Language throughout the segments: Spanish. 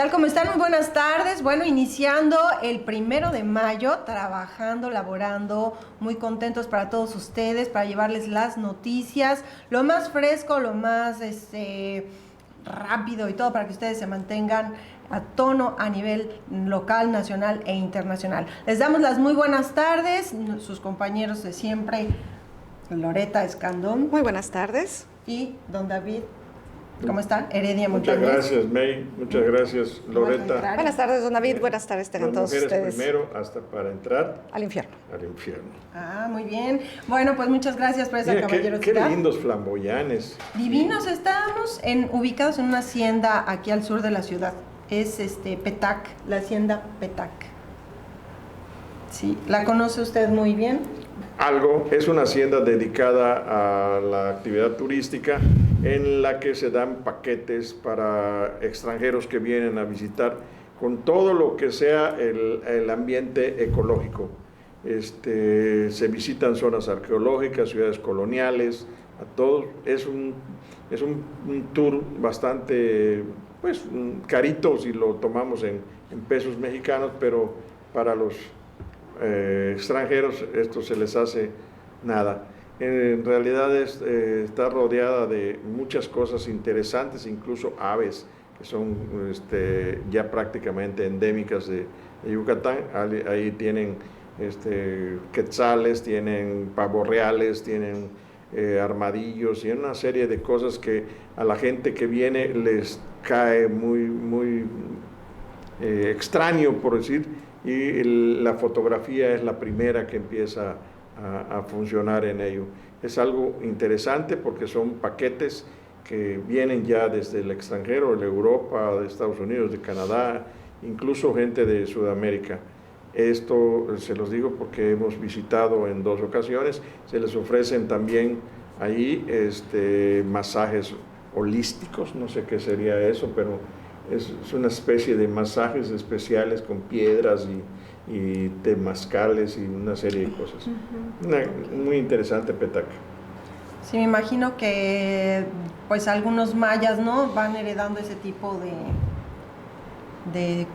tal? ¿Cómo están? Muy buenas tardes. Bueno, iniciando el 1 de mayo, trabajando, laborando, muy contentos para todos ustedes, para llevarles las noticias, lo más fresco, lo más rápido y todo para que ustedes se mantengan a tono a nivel local, nacional e internacional. Les damos las muy buenas tardes, sus compañeros de siempre, Loreta Escandón. Muy buenas tardes. Y don David. ¿Cómo están? Heredia Montañez. Muchas gracias, May. Muchas gracias, Loreta. Buenas tardes, don David. Buenas tardes, tengan todos ustedes. Primero, hasta para entrar al infierno. Al infierno. Ah, muy bien. Bueno, pues muchas gracias por esa caballerosidad. Qué lindos flamboyanes. Divinos. Estamos ubicados en una hacienda aquí al sur de la ciudad. Es Petac, la hacienda Petac. Sí, ¿la conoce usted muy bien? Algo, es una hacienda dedicada a la actividad turística en la que se dan paquetes para extranjeros que vienen a visitar con todo lo que sea el ambiente ecológico. Se visitan zonas arqueológicas, ciudades coloniales, a todos. Es un tour bastante carito si lo tomamos en pesos mexicanos, pero para los extranjeros esto se les hace nada. En realidad está rodeada de muchas cosas interesantes, incluso aves que son ya prácticamente endémicas de Yucatán. Ahí tienen quetzales, tienen pavos reales, tienen armadillos y una serie de cosas que a la gente que viene les cae muy extraño, por decir, y la fotografía es la primera que empieza a funcionar en ello. Es algo interesante porque son paquetes que vienen ya desde el extranjero, de Europa, de Estados Unidos, de Canadá, incluso gente de Sudamérica. Esto se los digo porque hemos visitado en 2 ocasiones. Se les ofrecen también ahí masajes holísticos, no sé qué sería eso, pero es una especie de masajes especiales con piedras y temazcales y una serie de cosas. Muy interesante Petac. Sí, me imagino que pues algunos mayas, ¿no?, van heredando ese tipo de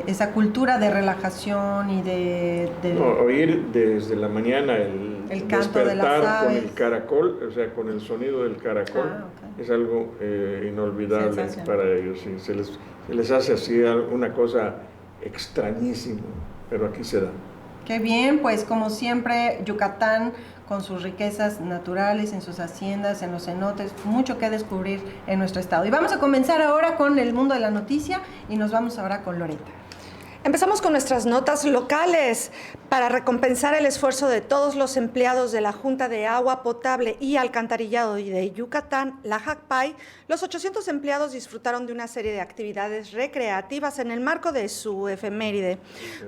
esa cultura de relajación y oír desde la mañana el canto de las aves con el caracol, o sea, con el sonido del caracol. Okay. Es algo inolvidable para ellos. Sí, se les hace así una cosa extrañísima, pero aquí se da. Qué bien, pues como siempre, Yucatán con sus riquezas naturales, en sus haciendas, en los cenotes, mucho que descubrir en nuestro estado. Y vamos a comenzar ahora con el mundo de la noticia y nos vamos ahora con Loreta. Empezamos con nuestras notas locales. Para recompensar el esfuerzo de todos los empleados de la Junta de Agua Potable y Alcantarillado de Yucatán, la JACPAY, los 800 empleados disfrutaron de una serie de actividades recreativas en el marco de su efeméride.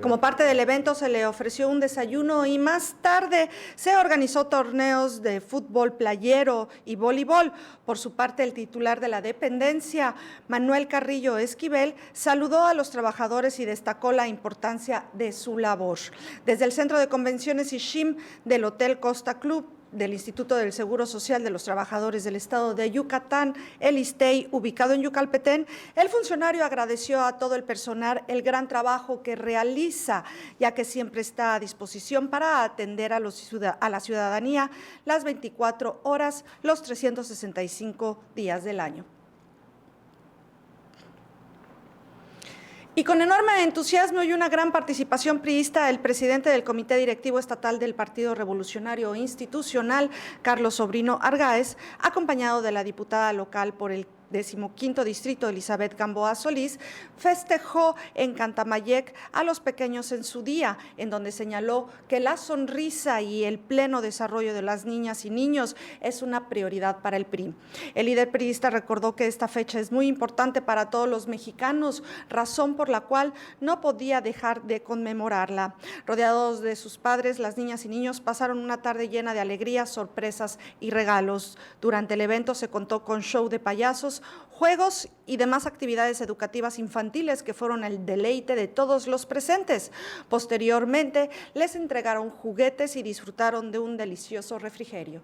Como parte del evento se le ofreció un desayuno y más tarde se organizó torneos de fútbol playero y voleibol. Por su parte, el titular de la dependencia, Manuel Carrillo Esquivel, saludó a los trabajadores y destacó la importancia de su labor. Desde el Centro de Convenciones ISHIM del Hotel Costa Club, del Instituto del Seguro Social de los Trabajadores del Estado de Yucatán, el ISTEI, ubicado en Yucalpetén, el funcionario agradeció a todo el personal el gran trabajo que realiza, ya que siempre está a disposición para atender a la ciudadanía las 24 horas, los 365 días del año. Y con enorme entusiasmo y una gran participación priista, el presidente del Comité Directivo Estatal del Partido Revolucionario Institucional, Carlos Sobrino Argáez, acompañado de la diputada local por el 15º Distrito, Elizabeth Gamboa Solís, festejó en Cantamayec a los pequeños en su día, en donde señaló que la sonrisa y el pleno desarrollo de las niñas y niños es una prioridad para el PRI. El líder priista recordó que esta fecha es muy importante para todos los mexicanos, razón por la cual no podía dejar de conmemorarla. Rodeados de sus padres, las niñas y niños pasaron una tarde llena de alegrías, sorpresas y regalos. Durante el evento se contó con show de payasos, juegos y demás actividades educativas infantiles que fueron el deleite de todos los presentes. Posteriormente, les entregaron juguetes y disfrutaron de un delicioso refrigerio.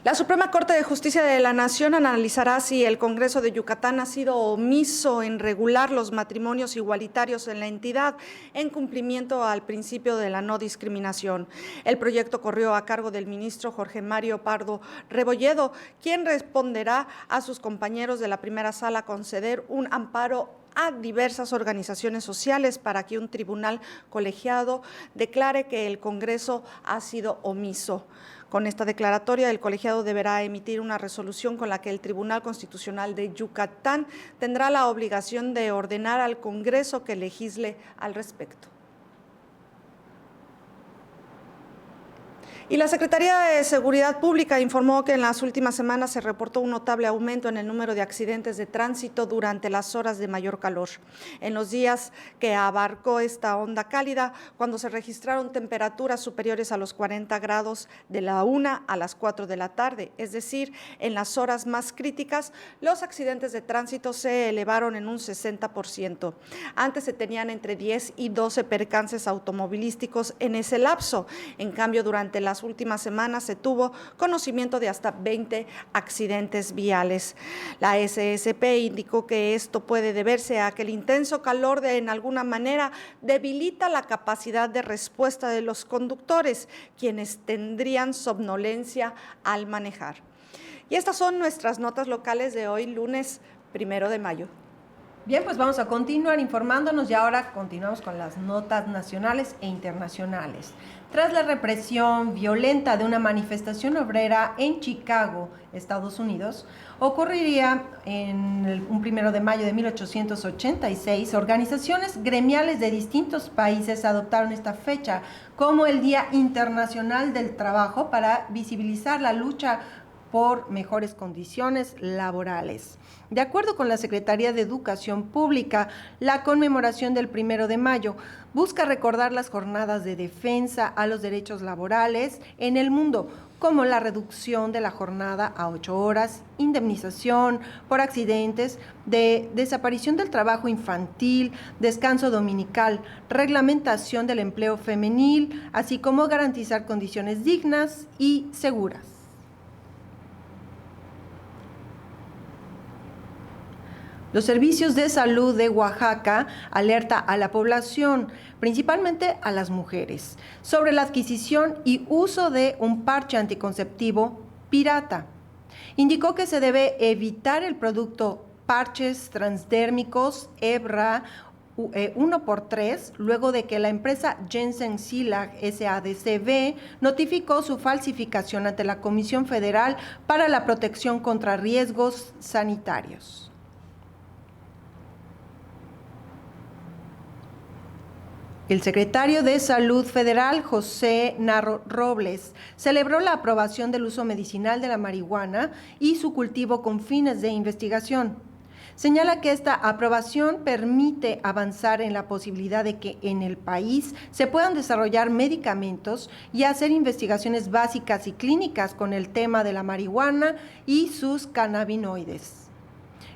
La Suprema Corte de Justicia de la Nación analizará si el Congreso de Yucatán ha sido omiso en regular los matrimonios igualitarios en la entidad en cumplimiento al principio de la no discriminación. El proyecto corrió a cargo del ministro Jorge Mario Pardo Rebolledo, quien responderá a sus compañeros de la primera sala conceder un amparo a diversas organizaciones sociales para que un tribunal colegiado declare que el Congreso ha sido omiso. Con esta declaratoria, el colegiado deberá emitir una resolución con la que el Tribunal Constitucional de Yucatán tendrá la obligación de ordenar al Congreso que legisle al respecto. Y la Secretaría de Seguridad Pública informó que en las últimas semanas se reportó un notable aumento en el número de accidentes de tránsito durante las horas de mayor calor. En los días que abarcó esta onda cálida, cuando se registraron temperaturas superiores a los 40 grados de la 1 a las 4 de la tarde, es decir, en las horas más críticas, los accidentes de tránsito se elevaron en un 60%. Antes se tenían entre 10 y 12 percances automovilísticos en ese lapso. En cambio, durante las últimas semanas se tuvo conocimiento de hasta 20 accidentes viales. La SSP indicó que esto puede deberse a que el intenso calor en alguna manera debilita la capacidad de respuesta de los conductores, quienes tendrían somnolencia al manejar. Y estas son nuestras notas locales de hoy, lunes 1 de mayo. Bien, pues vamos a continuar informándonos y ahora continuamos con las notas nacionales e internacionales. Tras la represión violenta de una manifestación obrera en Chicago, Estados Unidos, ocurriría en un 1 de mayo de 1886, organizaciones gremiales de distintos países adoptaron esta fecha como el Día Internacional del Trabajo para visibilizar la lucha por mejores condiciones laborales. De acuerdo con la Secretaría de Educación Pública, la conmemoración del 1 de mayo busca recordar las jornadas de defensa a los derechos laborales en el mundo, como la reducción de la jornada a 8 horas, indemnización por accidentes, desaparición del trabajo infantil, descanso dominical, reglamentación del empleo femenil, así como garantizar condiciones dignas y seguras. Los servicios de salud de Oaxaca alerta a la población, principalmente a las mujeres, sobre la adquisición y uso de un parche anticonceptivo pirata. Indicó que se debe evitar el producto parches transdérmicos Hebra 1x3, luego de que la empresa Jensen Silag SADCB notificó su falsificación ante la Comisión Federal para la Protección contra Riesgos Sanitarios. El secretario de Salud Federal, José Narro Robles, celebró la aprobación del uso medicinal de la marihuana y su cultivo con fines de investigación. Señala que esta aprobación permite avanzar en la posibilidad de que en el país se puedan desarrollar medicamentos y hacer investigaciones básicas y clínicas con el tema de la marihuana y sus cannabinoides.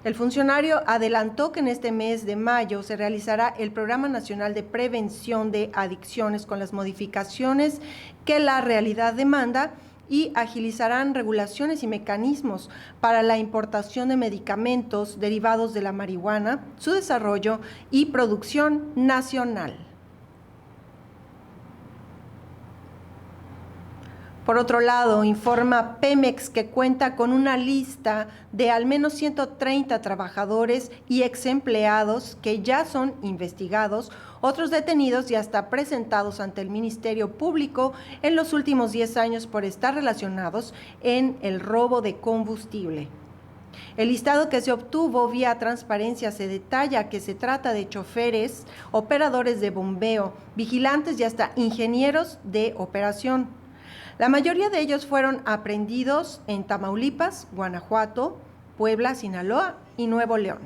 El funcionario adelantó que en este mes de mayo se realizará el Programa Nacional de Prevención de Adicciones con las modificaciones que la realidad demanda y agilizarán regulaciones y mecanismos para la importación de medicamentos derivados de la marihuana, su desarrollo y producción nacional. Por otro lado, informa Pemex que cuenta con una lista de al menos 130 trabajadores y exempleados que ya son investigados, otros detenidos y hasta presentados ante el Ministerio Público en los últimos 10 años por estar relacionados en el robo de combustible. El listado que se obtuvo vía transparencia se detalla que se trata de choferes, operadores de bombeo, vigilantes y hasta ingenieros de operación. La mayoría de ellos fueron aprehendidos en Tamaulipas, Guanajuato, Puebla, Sinaloa y Nuevo León.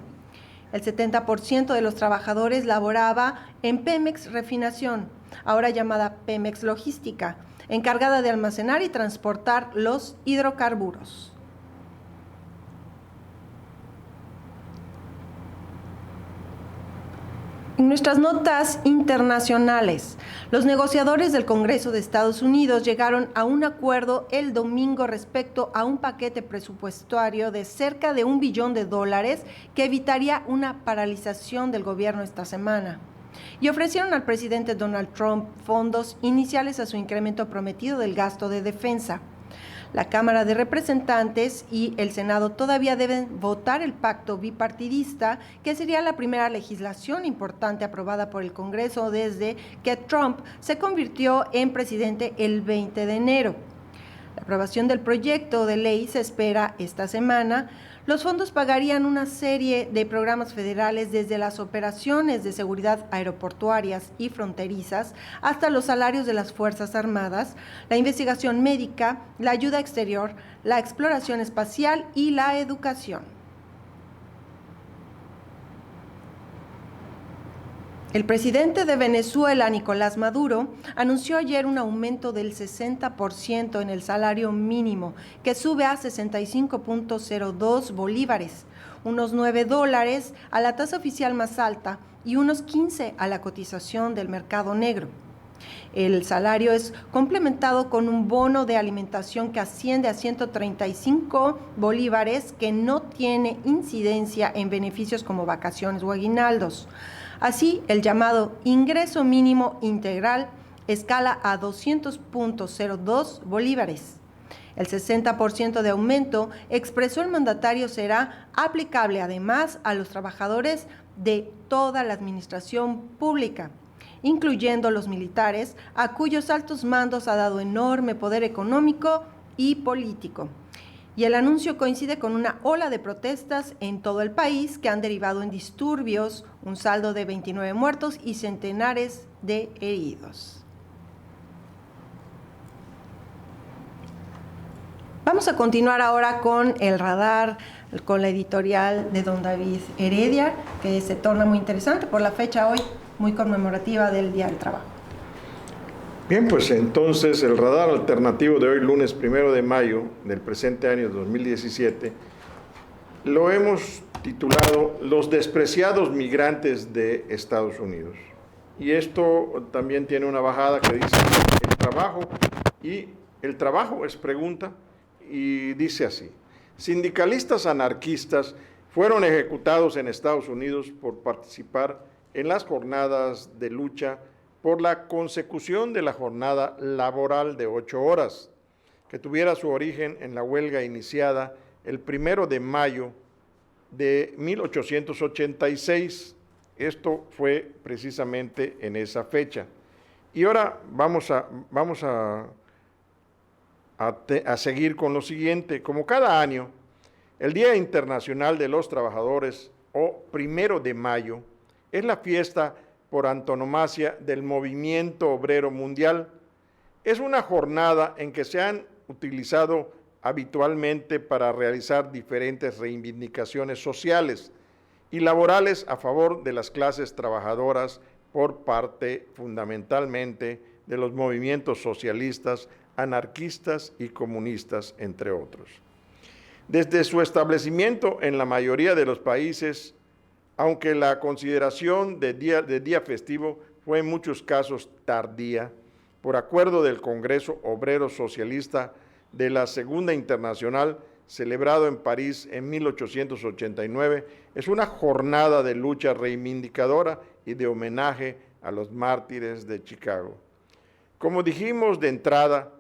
El 70% de los trabajadores laboraba en Pemex Refinación, ahora llamada Pemex Logística, encargada de almacenar y transportar los hidrocarburos. En nuestras notas internacionales, los negociadores del Congreso de Estados Unidos llegaron a un acuerdo el domingo respecto a un paquete presupuestario de cerca de $1 billón que evitaría una paralización del gobierno esta semana. Y ofrecieron al presidente Donald Trump fondos iniciales a su incremento prometido del gasto de defensa. La Cámara de Representantes y el Senado todavía deben votar el pacto bipartidista, que sería la primera legislación importante aprobada por el Congreso desde que Trump se convirtió en presidente el 20 de enero. La aprobación del proyecto de ley se espera esta semana. Los fondos pagarían una serie de programas federales desde las operaciones de seguridad aeroportuarias y fronterizas hasta los salarios de las Fuerzas Armadas, la investigación médica, la ayuda exterior, la exploración espacial y la educación. El presidente de Venezuela, Nicolás Maduro, anunció ayer un aumento del 60% en el salario mínimo, que sube a 65.02 bolívares, unos $9 a la tasa oficial más alta y unos 15 a la cotización del mercado negro. El salario es complementado con un bono de alimentación que asciende a 135 bolívares, que no tiene incidencia en beneficios como vacaciones o aguinaldos. Así, el llamado ingreso mínimo integral escala a 200.02 bolívares. El 60% de aumento, expresó el mandatario, será aplicable además a los trabajadores de toda la administración pública, incluyendo los militares, a cuyos altos mandos ha dado enorme poder económico y político. Y el anuncio coincide con una ola de protestas en todo el país que han derivado en disturbios, un saldo de 29 muertos y centenares de heridos. Vamos a continuar ahora con el radar, con la editorial de don David Heredia, que se torna muy interesante por la fecha hoy muy conmemorativa del Día del Trabajo. Bien, pues entonces el radar alternativo de hoy, lunes 1 de mayo del presente año 2017, lo hemos titulado Los despreciados migrantes de Estados Unidos. Y esto también tiene una bajada que dice el trabajo, y el trabajo es pregunta, y dice así: sindicalistas anarquistas fueron ejecutados en Estados Unidos por participar en las jornadas de lucha por la consecución de la jornada laboral de 8 horas, que tuviera su origen en la huelga iniciada el 1 de mayo de 1886. Esto fue precisamente en esa fecha. Y ahora vamos a seguir con lo siguiente. Como cada año, el Día Internacional de los Trabajadores, o 1 de mayo, es la fiesta por antonomasia del movimiento obrero mundial. Es una jornada en que se han utilizado habitualmente para realizar diferentes reivindicaciones sociales y laborales a favor de las clases trabajadoras por parte fundamentalmente de los movimientos socialistas, anarquistas y comunistas, entre otros. Desde su establecimiento en la mayoría de los países, aunque la consideración de día festivo fue en muchos casos tardía, por acuerdo del Congreso Obrero Socialista de la Segunda Internacional, celebrado en París en 1889, es una jornada de lucha reivindicadora y de homenaje a los mártires de Chicago. Como dijimos de entrada,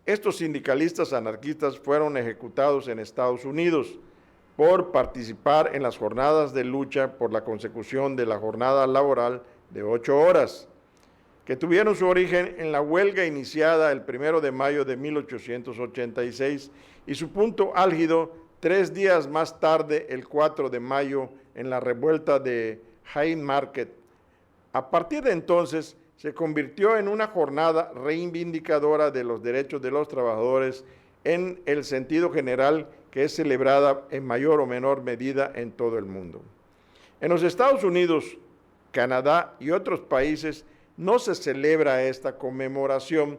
estos sindicalistas anarquistas fueron ejecutados en Estados Unidos por participar en las jornadas de lucha por la consecución de la jornada laboral de 8 horas, que tuvieron su origen en la huelga iniciada el 1 de mayo de 1886 y su punto álgido 3 días más tarde, el 4 de mayo, en la revuelta de Haymarket. A partir de entonces, se convirtió en una jornada reivindicadora de los derechos de los trabajadores en el sentido general, que es celebrada en mayor o menor medida en todo el mundo. En los Estados Unidos, Canadá y otros países no se celebra esta conmemoración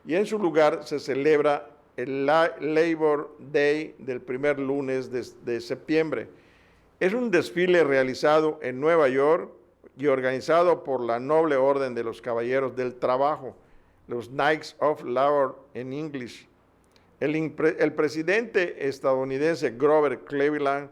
y en su lugar se celebra el Labor Day del primer lunes de septiembre. Es un desfile realizado en Nueva York y organizado por la Noble Orden de los Caballeros del Trabajo, los Knights of Labor en English. El presidente estadounidense Grover Cleveland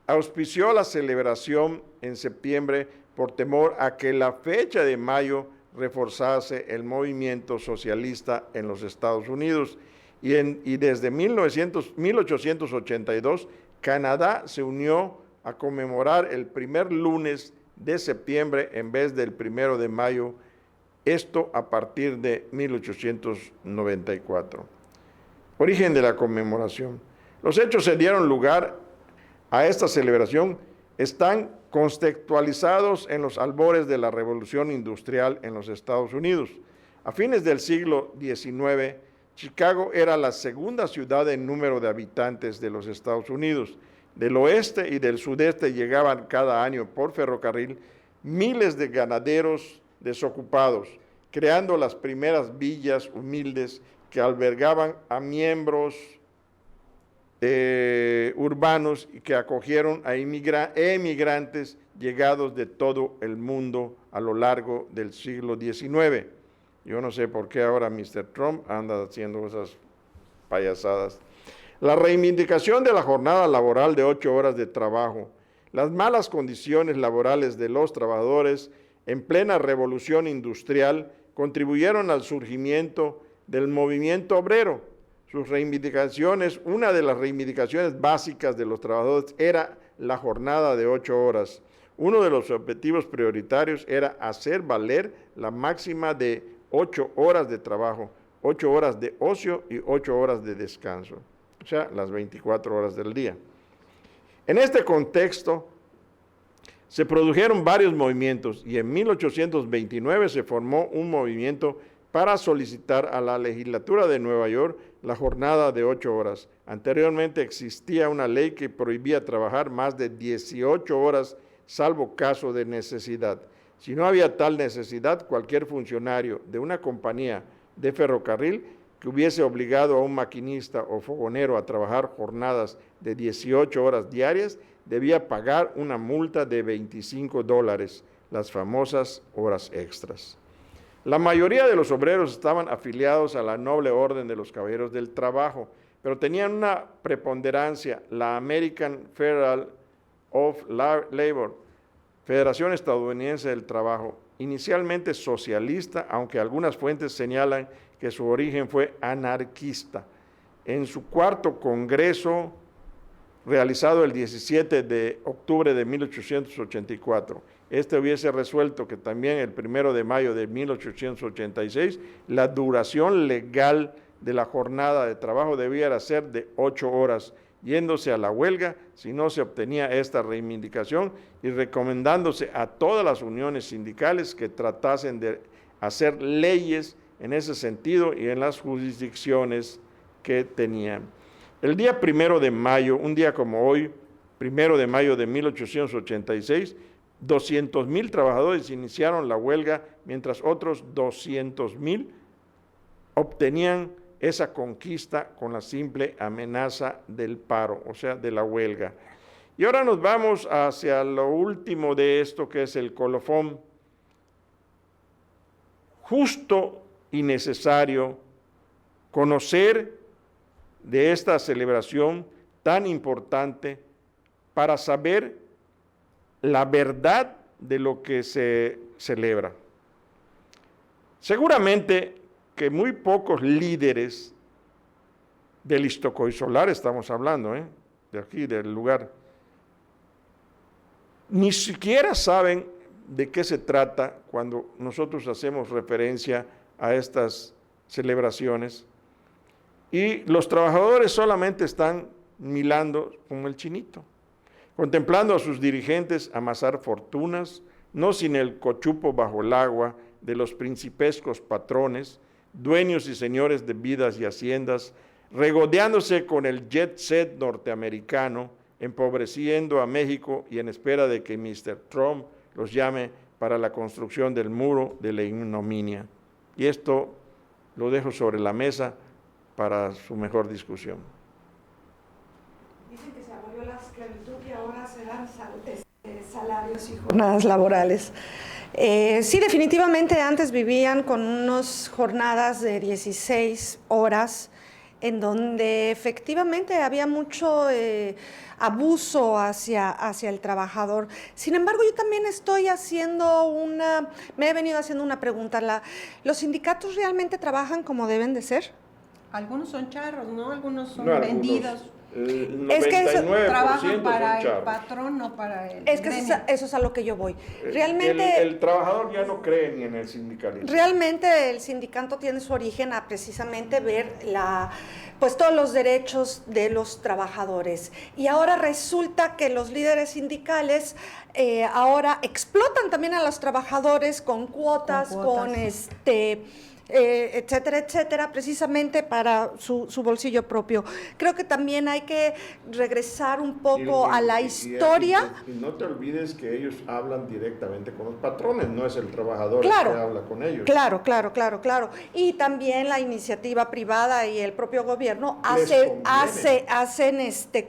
auspició la celebración en septiembre por temor a que la fecha de mayo reforzase el movimiento socialista en los Estados Unidos. Y desde 1882, Canadá se unió a conmemorar el primer lunes de septiembre en vez del 1 de mayo, esto a partir de 1894. Origen de la conmemoración. Los hechos que dieron lugar a esta celebración están contextualizados en los albores de la Revolución Industrial en los Estados Unidos. A fines del siglo XIX, Chicago era la segunda ciudad en número de habitantes de los Estados Unidos. Del oeste y del sudeste llegaban cada año por ferrocarril miles de ganaderos desocupados, creando las primeras villas humildes que albergaban a miembros urbanos y que acogieron a emigrantes llegados de todo el mundo a lo largo del siglo XIX. Yo no sé por qué ahora Mr. Trump anda haciendo esas payasadas. La reivindicación de la jornada laboral de 8 horas de trabajo, las malas condiciones laborales de los trabajadores en plena revolución industrial contribuyeron al surgimiento del movimiento obrero. Sus reivindicaciones, una de las reivindicaciones básicas de los trabajadores era la jornada de 8 horas. Uno de los objetivos prioritarios era hacer valer la máxima de 8 horas de trabajo, 8 horas de ocio y 8 horas de descanso, o sea, las 24 horas del día. En este contexto, se produjeron varios movimientos y en 1829 se formó un movimiento para solicitar a la legislatura de Nueva York la jornada de 8 horas. Anteriormente existía una ley que prohibía trabajar más de 18 horas, salvo caso de necesidad. Si no había tal necesidad, cualquier funcionario de una compañía de ferrocarril que hubiese obligado a un maquinista o fogonero a trabajar jornadas de 18 horas diarias, debía pagar una multa de $25, las famosas horas extras. La mayoría de los obreros estaban afiliados a la Noble Orden de los Caballeros del Trabajo, pero tenían una preponderancia, la American Federal of Labor, Federación Estadounidense del Trabajo, inicialmente socialista, aunque algunas fuentes señalan que su origen fue anarquista. En su cuarto congreso, realizado el 17 de octubre de 1884, este hubiese resuelto que también el 1 de mayo de 1886 la duración legal de la jornada de trabajo debiera ser de 8 horas, yéndose a la huelga si no se obtenía esta reivindicación y recomendándose a todas las uniones sindicales que tratasen de hacer leyes en ese sentido y en las jurisdicciones que tenían. El día 1 de mayo, un día como hoy, 1 de mayo de 1886, 200,000 trabajadores iniciaron la huelga, mientras otros 200,000 obtenían esa conquista con la simple amenaza del paro, o sea, de la huelga. Y ahora nos vamos hacia lo último de esto, que es el colofón. Justo y necesario conocer de esta celebración tan importante para saber la verdad de lo que se celebra. Seguramente que muy pocos líderes del Iztaccíhuatl, estamos hablando, de aquí, del lugar, ni siquiera saben de qué se trata cuando nosotros hacemos referencia a estas celebraciones. Y los trabajadores solamente están milando como el chinito, contemplando a sus dirigentes amasar fortunas, no sin el cochupo bajo el agua de los principescos patrones, dueños y señores de vidas y haciendas, regodeándose con el jet set norteamericano, empobreciendo a México y en espera de que Mr. Trump los llame para la construcción del muro de la ignominia. Y esto lo dejo sobre la mesa para su mejor discusión. Dicen que se abolió la esclavitud y ahora se dan Salarios y jornadas laborales. Sí, definitivamente antes vivían con unas jornadas de 16 horas en donde efectivamente había mucho abuso hacia el trabajador. Sin embargo, yo también me he venido haciendo una pregunta. ¿Los sindicatos realmente trabajan como deben de ser? Algunos son charros, ¿no? Algunos son No, vendidos. El Es que eso 99% Trabajan para son el charros. patrón, no para el Es que gremio. eso es a lo que yo voy. Realmente... El trabajador ya no cree ni en el sindicalismo. Realmente el sindicato tiene su origen a precisamente ver pues todos los derechos de los trabajadores. Y ahora resulta que los líderes sindicales ahora explotan también a los trabajadores con cuotas, con etcétera, etcétera, precisamente para su bolsillo propio. Creo que también hay que regresar un poco a la historia. Y no te olvides que ellos hablan directamente con los patrones, no es el trabajador Claro, el que habla con ellos. Claro. Y también la iniciativa privada y el propio gobierno hacen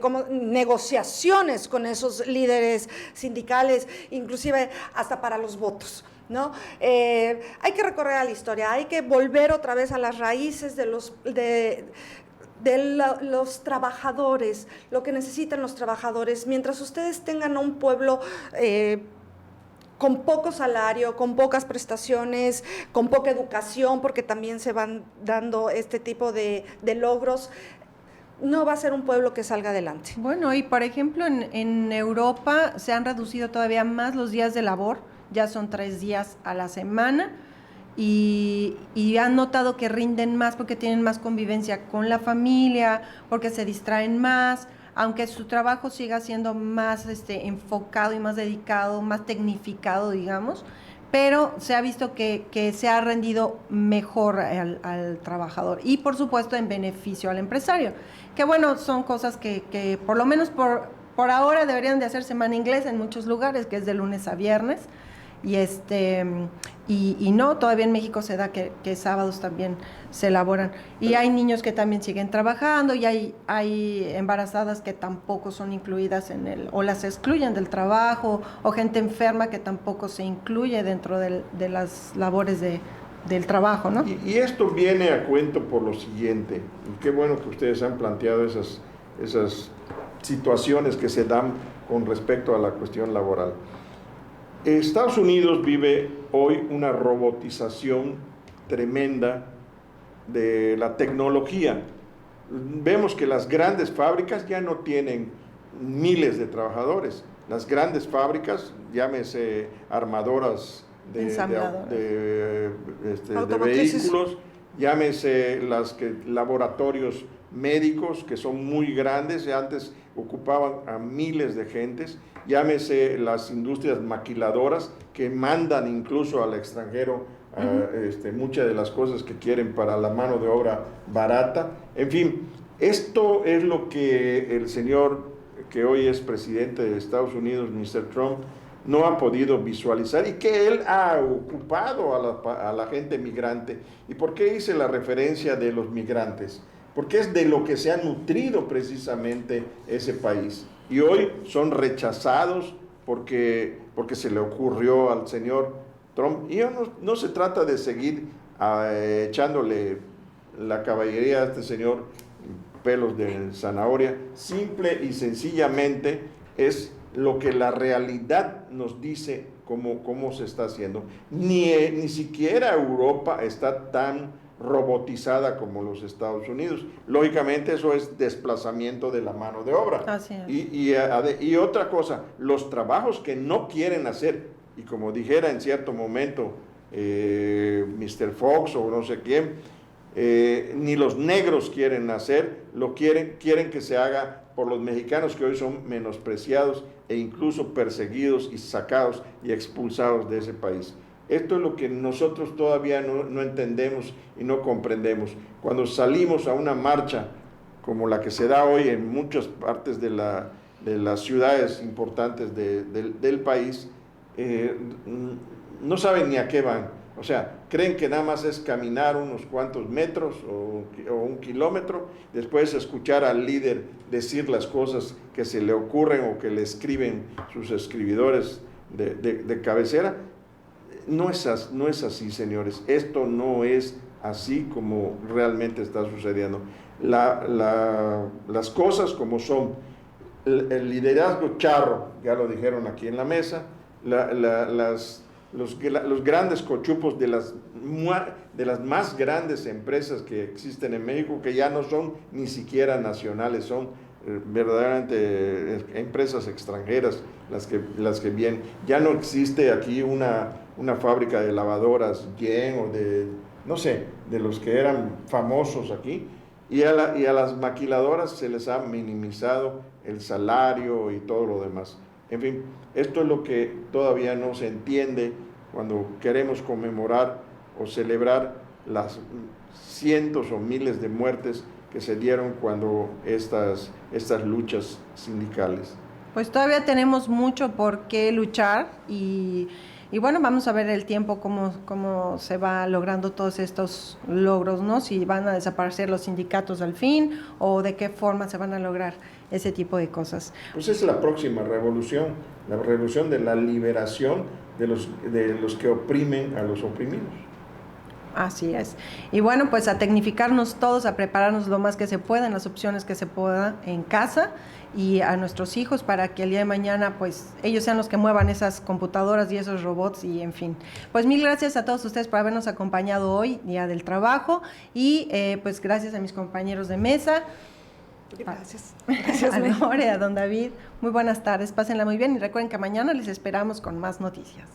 como negociaciones con esos líderes sindicales, inclusive hasta para los votos, ¿no? Hay que recorrer a la historia, hay que volver otra vez a las raíces de los trabajadores, lo que necesitan los trabajadores. Mientras ustedes tengan un pueblo con poco salario, con pocas prestaciones, con poca educación, porque también se van dando este tipo de logros, no va a ser un pueblo que salga adelante. Bueno, y por ejemplo en Europa se han reducido todavía más los días de labor, ya son 3 días a la semana y han notado que rinden más porque tienen más convivencia con la familia, porque se distraen más, aunque su trabajo siga siendo más enfocado y más dedicado, más tecnificado, digamos, pero se ha visto que se ha rendido mejor al trabajador y por supuesto en beneficio al empresario, que bueno, son cosas que por lo menos por ahora deberían de hacer semana inglés en muchos lugares, que es de lunes a viernes, y no, todavía en México se da que sábados también se elaboran. Y hay niños que también siguen trabajando y hay embarazadas que tampoco son incluidas o las excluyen del trabajo, o gente enferma que tampoco se incluye dentro de las labores del trabajo, ¿no? Y esto viene a cuento por lo siguiente, y qué bueno que ustedes han planteado esas situaciones que se dan con respecto a la cuestión laboral. Estados Unidos vive hoy una robotización tremenda de la tecnología. Vemos que las grandes fábricas ya no tienen miles de trabajadores. Las grandes fábricas, llámese armadoras de vehículos, llámese laboratorios médicos que son muy grandes, antes ocupaban a miles de gentes, llámese las industrias maquiladoras que mandan incluso al extranjero muchas de las cosas que quieren para la mano de obra barata. En fin, esto es lo que el señor que hoy es presidente de Estados Unidos, Mr. Trump, no ha podido visualizar y que él ha ocupado a la gente migrante. ¿Y por qué hice la referencia de los migrantes? Porque es de lo que se ha nutrido precisamente ese país. Y hoy son rechazados porque se le ocurrió al señor Trump. Y no se trata de seguir echándole la caballería a este señor pelos de zanahoria. Simple y sencillamente es lo que la realidad nos dice cómo se está haciendo. Ni siquiera Europa está tan robotizada como los Estados Unidos. Lógicamente eso es desplazamiento de la mano de obra. Así es. Y otra cosa, los trabajos que no quieren hacer, y como dijera en cierto momento Mr. Fox o no sé quién, ni los negros quieren hacer, quieren que se haga por los mexicanos que hoy son menospreciados e incluso perseguidos y sacados y expulsados de ese país. Esto es lo que nosotros todavía no entendemos y no comprendemos. Cuando salimos a una marcha como la que se da hoy en muchas partes de las ciudades importantes del país, no saben ni a qué van. O sea, creen que nada más es caminar unos cuantos metros o 1 kilómetro, después escuchar al líder decir las cosas que se le ocurren o que le escriben sus escribidores de cabecera. No es así, señores. Esto no es así como realmente está sucediendo. Las cosas como son. El liderazgo charro, ya lo dijeron aquí en la mesa, los grandes cochupos de las más grandes empresas que existen en México, que ya no son ni siquiera nacionales, son verdaderamente empresas extranjeras las que vienen. Ya no existe aquí una fábrica de lavadoras Yen o no sé, de los que eran famosos aquí, y a las maquiladoras se les ha minimizado el salario y todo lo demás. En fin, esto es lo que todavía no se entiende cuando queremos conmemorar o celebrar las cientos o miles de muertes que se dieron cuando estas luchas sindicales. Pues todavía tenemos mucho por qué luchar y bueno, vamos a ver el tiempo cómo se va logrando todos estos logros, ¿no? Si van a desaparecer los sindicatos al fin o de qué forma se van a lograr ese tipo de cosas. Pues es la próxima revolución, la revolución de la liberación de los que oprimen a los oprimidos. Así es. Y bueno, pues a tecnificarnos todos, a prepararnos lo más que se pueda, en las opciones que se pueda en casa y a nuestros hijos para que el día de mañana pues ellos sean los que muevan esas computadoras y esos robots y en fin. Pues mil gracias a todos ustedes por habernos acompañado hoy, Día del Trabajo, y pues gracias a mis compañeros de mesa. Gracias. A Lore, a don David. Muy buenas tardes, pásenla muy bien y recuerden que mañana les esperamos con más noticias.